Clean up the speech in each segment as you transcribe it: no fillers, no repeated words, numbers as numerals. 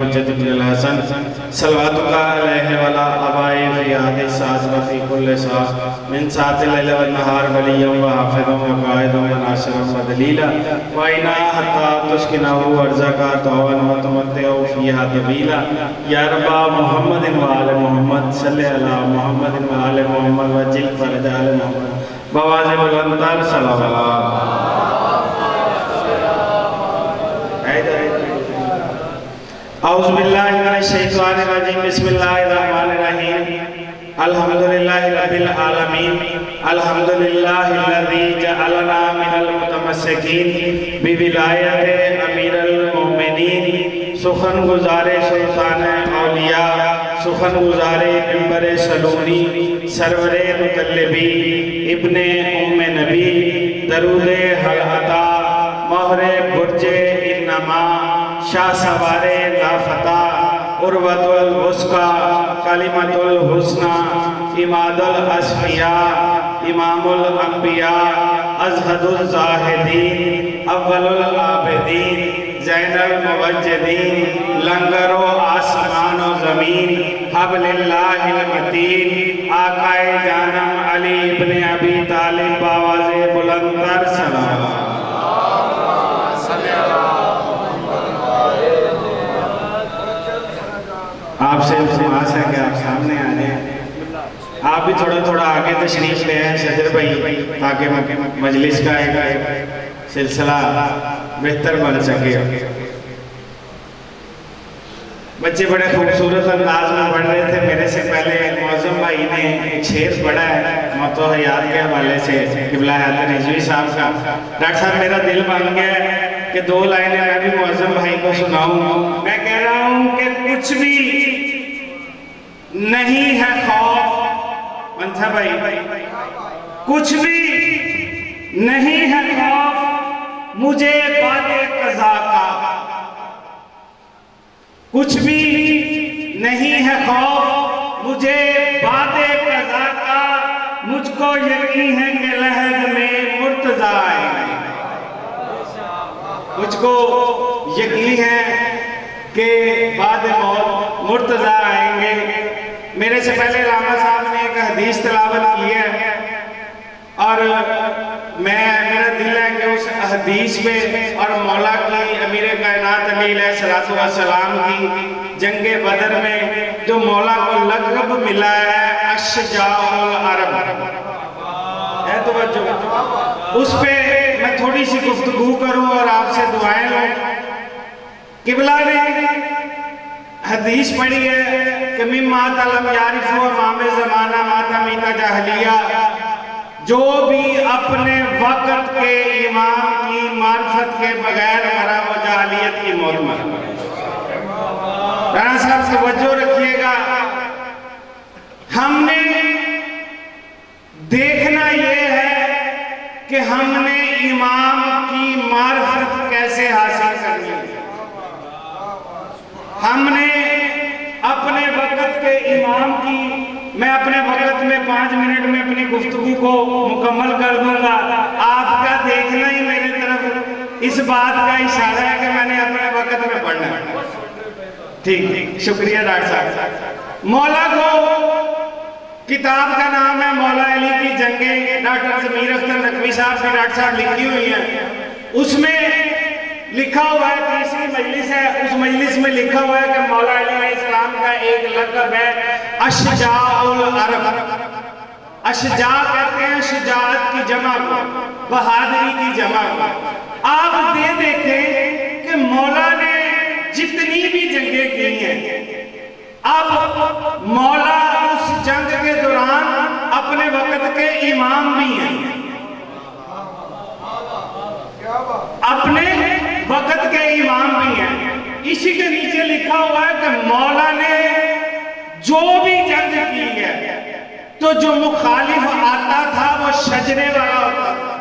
حجت بن الحسن صلواتک علیہ وعلی آبائہ فی عہد الساعۃ وفی کل ساعۃ من ساعۃ اللیل والنہار ولیہ وحافظا وقائدا وناصرا ودلیلا وعینا حتی تسکنہ ارضک طوعا وتمتعہ فیہا طویلا یا رب محمد وآل محمد صلی علی محمد وآل محمد وجل فرج آل محمد بواجب الانتار صلوات اعوذ باللہ من الشیطان الرجیم بسم اللہ الرحمن الرحیم الحمدللہ رب العالمین الحمدللہ الذی جعلنا من المتمسکین بولایت امیر المومنین سخن گزارے سلطان اولیاء سخن گزارے ممبر سلونی سرور مطلبی ابن ام نبی درود حل عطا مہر برج انما شاہ سوار لافتہ عروۃ الوثقی کلمۃ الحسنی اماد الاصفیاء امام الانبیاء ازہد الزاہدین اول العابدین زین الموجدین لنگر و آسمان و زمین حبل اللہ المتین آقا جانم علی ابن ابی طالب باواز بلندر سلام آپ سے سماس ہے کہ آپ سامنے آ جائیں آپ بھی تھوڑا آگے تشریف لے ہیں صدر بھائی تاکہ مجلس کا ایک سلسلہ بہتر بن سکے بچے بڑے خوبصورت انداز میں پڑھ رہے تھے میرے سے پہلے معظم بھائی نے ایک شعر پڑھا ہے موت و حیات کے حوالے سے قبلہ حیات رضوی صاحب کا ڈاکٹر صاحب میرا دل بن گیا ہے کہ دو لائنیں میں بھی معظم بھائی کو سناؤں میں کہہ رہا ہوں کہ کچھ بھی نہیں ہے خوف منصا بھائی کچھ بھی نہیں ہے خوف مجھے بعد قضا کا کچھ بھی نہیں ہے خوف مجھے بعد قضا کا مجھ کو یقین ہے کہ لحد میں مرتضیٰ آئیں گے مجھ کو یقین ہے کہ بعد موت مرتضیٰ آئیں گے میرے سے پہلے علامہ صاحب نے ایک حدیث تلاوت کی ہے اور میرا دل ہے کہ اس حدیث میں اور مولا کی امیر کائنات علی علیہ السلام کی جنگ بدر میں جو مولا کو لقب ملا ہے اشجاع العرب ہے توجہ اس پہ میں تھوڑی سی گفتگو کروں اور آپ سے دعائیں لوں قبلہ نے حدیث پڑھی ہے کہ مما لم یعرف امام زمانہ ماتا میتا جاہلیہ جو بھی اپنے وقت کے امام کی معرفت کے بغیر مرا وہ جاہلیت کی موت مرا رانا صاحب توجہ رکھیے گا ہم نے دیکھنا یہ ہے کہ ہم نے امام کی معرفت کیسے حاصل کرنی ہے ہم نے اپنے وقت کے امام کی میں اپنے وقت میں 5 منٹ میں اپنی گفتگو کو مکمل کر دوں گا آپ کا دیکھنا ہی میری طرف اس بات کا اشارہ ہے کہ میں نے اپنے وقت میں پڑھنا ہے ٹھیک شکریہ ڈاکٹر صاحب مولا کو کتاب کا نام ہے مولا علی کی جنگیں ڈاکٹر ضمیر اختر نقوی صاحب کی ڈاکٹر صاحب لکھی ہوئی ہیں اس میں لکھا ہوا ہے تیسری مجلس ہے اس مجلس میں لکھا ہوا ہے کہ مولا علی علیہ السلام کا ایک لقب ہے اشجاع العرب اشجاع کہتے ہیں شجاعت کی جمع کو بہادری کی جمع کو آپ دیکھیں کہ مولا نے جتنی بھی جنگیں کی ہیں اب مولا اس جنگ کے دوران اپنے وقت کے امام بھی ہیں اپنے وقت کے امام بھی ہیں اسی کے نیچے لکھا ہوا ہے کہ مولا نے جو بھی جنگ کی ہے تو جو مخالف آتا تھا وہ شجرے والا ہوتا تھا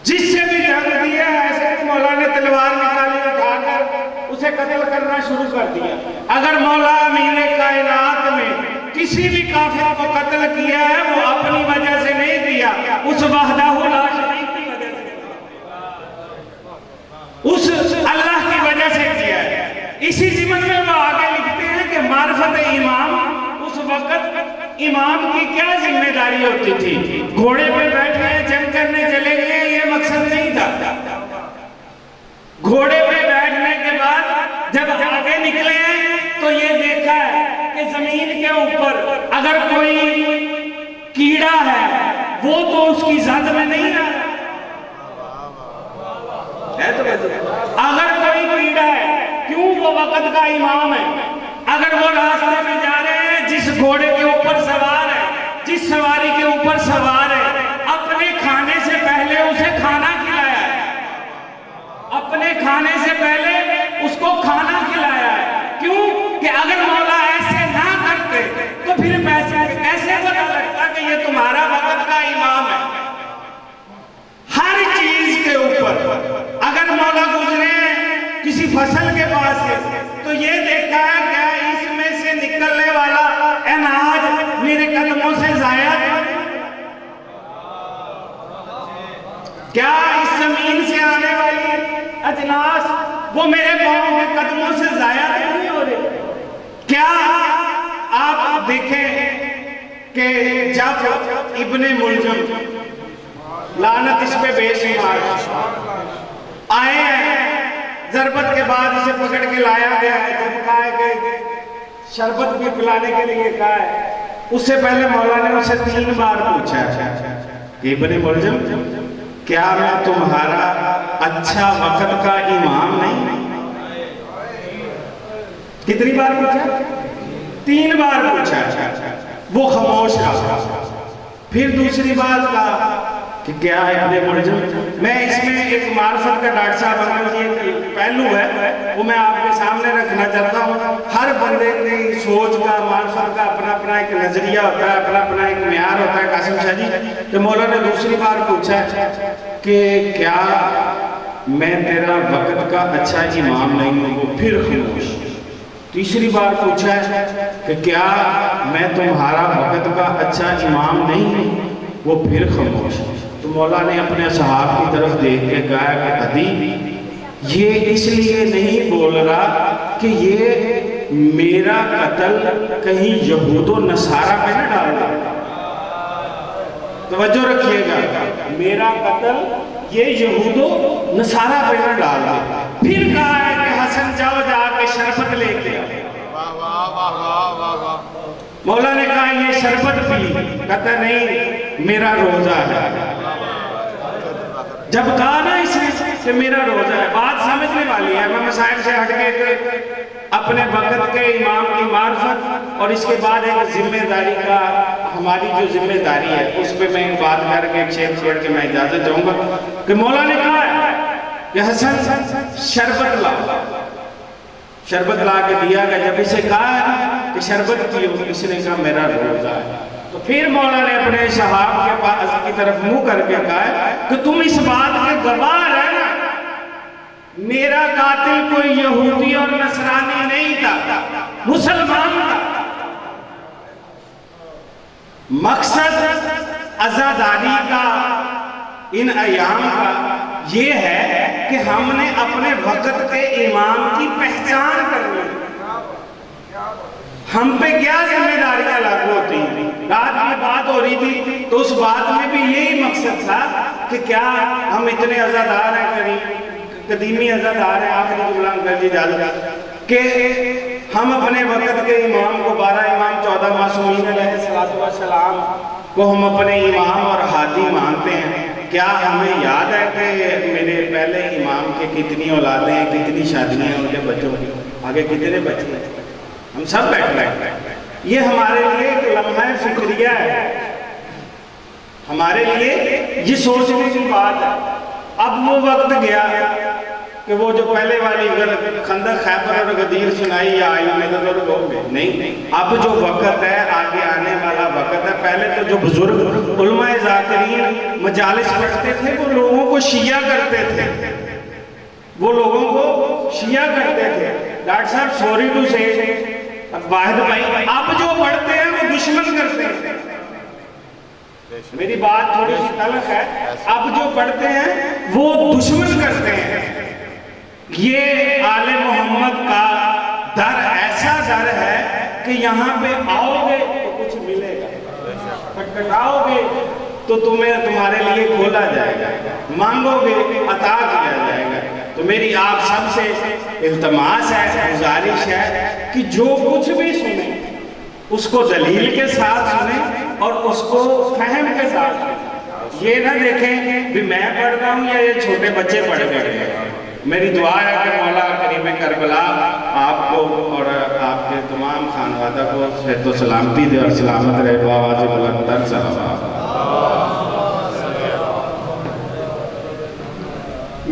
جس سے بھی جنگ دیا ایسے کہ مولا نے تلوار نکالی اٹھا کر اسے قتل کرنا شروع کر دیا اگر مولا امیر کائنات میں کسی بھی کافر کو قتل کیا ہے وہ اپنی وجہ سے نہیں دیا اس وحدہ لا شریک کی وجہ سے اس اللہ کی وجہ امام کی کیا ذمہ داری ہوتی تھی؟ گھوڑے پہ بیٹھ گئے جنگ کرنے چلے گئے یہ مقصد نہیں تھا. گھوڑے پہ بیٹھنے کے بعد جب آگے نکلے ہیں تو یہ دیکھا ہے کہ زمین کے اوپر اگر کوئی کیڑا ہے وہ تو اس کی زد میں نہیں آ رہا ہے. تو اگر کوئی کیڑا ہے کیوں؟ وہ وقت کا امام ہے. اگر وہ راستے میں جا رہے ہیں جس گھوڑے کے اوپر سوار ہے جس سواری کے اوپر سوار ہے اپنے کھانے سے پہلے اسے کھانا کھلایا ہے. اپنے کھانے سے پہلے اس کو کھانا کھلایا ہے. کیوں کہ اگر مولا ایسے نہ کرتے تو پھر کیسے پتا لگتا کہ یہ تمہارا وقت کا امام ہے. ہر چیز کے اوپر اگر مولا گزرے کسی فصل کے پاس سے تو یہ دیکھا ہے کیا اس میں سے نکلنے والا اناج میرے قدموں سے ضائع کیا اس زمین سے آنے والی اجناس وہ میرے پاؤں کے قدموں سے ضائع نہیں ہو رہے. کیا آپ دیکھیں کہ جب ابن ملجم لعنت اس پہ بے شمار آئے ہیں ضربت کے بعد اسے پکڑ کے لایا گیا ہے. جب کہا ہے کہ شربت بھی پلانے کے لیے کہا ہے اس سے پہلے مولا نے اسے 3 بار پوچھا کہ ابن ملجم کیا میں تمہارا اچھا وقت کا امام نہیں؟ کتنی بار پوچھا؟ 3 بار پوچھا. وہ خاموش رہا. پھر دوسری بات کہا کہ کیا ابن ملجم میں اس میں ایک معرفت کا ڈاکٹر صاحب ایک پہلو ہے وہ میں آپ کے سامنے رکھنا چاہتا ہوں. ہر بندے کی سوچ کا معرفت کا اپنا اپنا ایک نظریہ ہوتا ہے اپنا اپنا ایک معیار ہوتا ہے. قاسم شاہ جی تو مولا نے دوسری بار پوچھا کہ کیا میں تیرا وقت کا اچھا امام نہیں ہوں؟ وہ پھر خاموش. تیسری بار پوچھا کہ کیا میں تمہارا وقت کا اچھا امام نہیں ہوں؟ وہ پھر خاموش. تو مولا نے اپنے صحاب کی طرف دیکھ کے کہا کہ ادیب یہ اس لیے نہیں بول رہا کہ یہ میرا قتل کہیں یہود و نصارہ پہ نہ ڈال دے. توجہ رکھیے گا میرا قتل یہ یہود و نصارہ پہ نہ ڈال دے. پھر کہا ہے کہ حسن جاؤ جا کے شربت لے کے. مولا نے کہا یہ شربت پی. کہتا نہیں میرا روزہ ہے. جب کہا نا اس نے کہ میرا روزہ ہے بات سمجھنے والی ہے. میں مسائل سے ہٹ کے اپنے وقت کے امام کی معرفت اور اس کے بعد ایک ذمہ داری کا ہماری جو ذمہ داری ہے اس پہ میں بات کر کے ایک شعر چھوڑ کے میں اجازت چاہوں گا کہ مولا نے کہا ہے کہ حسن شربت لا. شربت لا کے دیا گیا. جب اسے کہا ہے کہ شربت پیو اس نے کہا میرا روزہ ہے. تو پھر مولا نے اپنے صحاب کے پاس کی طرف منہ کر کے کہا ہے کہ تم اس بات کے گواہ رہنا میرا قاتل کوئی یہودی اور نصرانی نہیں تھا مسلمان تھا. مقصد عزاداری کا ان ایام کا یہ ہے کہ ہم نے اپنے وقت کے امام کی پہچان کرنی ہے. ہم پہ کیا ذمہ داریاں لاگو ہوتی ہیں. رات میں بات ہو رہی تھی تو اس بات میں بھی یہی مقصد تھا کہ کیا ہم اتنے عزادار ہیں قدیمی عزادار ہیں آخری جملہ کر دی اجازت کہ ہم اپنے وقت کے امام کو 12 امام 14 معصومین علیہ السلام کو ہم اپنے امام اور ہادی مانتے ہیں. کیا ہمیں یاد ہے کہ میرے پہلے امام کے کتنی اولادیں ہیں کتنی شادیاں ہیں ان کے بچوں کی آگے کتنے بچے ہیں؟ ہم سب بیٹھ رہے ہیں. یہ ہمارے لیے ایک لمحہ فکریہ ہے. ہمارے لیے یہ سوچنے کی بات ہے. اب وہ وقت گیا کہ وہ جو پہلے والی خندق خیبر اور غدیر سنائی یا آئی نہیں. اب جو وقت ہے آگے آنے والا وقت ہے. پہلے تو جو بزرگ علماء ذاکرین مجالس پڑھتے تھے وہ لوگوں کو شیعہ کرتے تھے. وہ لوگوں کو شیعہ کرتے تھے. ڈاکٹر صاحب سوری ٹو سے واحد بھائی اب جو پڑھتے ہیں وہ دشمن کرتے ہیں. میری بات تھوڑی سی تلخ ہے. اب جو پڑھتے ہیں وہ دشمن کرتے ہیں. یہ آل محمد کا در ایسا در ہے کہ یہاں پہ آؤ گے تو کچھ ملے گا. مسکراؤ گے تو تمہارے لیے کھولا جائے گا، مانگو گے عطا کیا جائے گا۔ تو میری آپ سب سے التماس ہے، گزارش ہے کہ جو کچھ بھی سنیں اس کو دلیل کے ساتھ سنیں اور اس کو فہم کے ساتھ سنیں۔ یہ نہ دیکھیں بھی میں پڑھ رہا ہوں یا یہ چھوٹے بچے پڑھ رہے ہیں۔ میری دعا ہے کہ مولا کریم کربلا آپ کو اور آپ کے تمام خانوادہ کو صحت و سلامتی دے اور سلامت رہے، بآواز بلند تر صلوات۔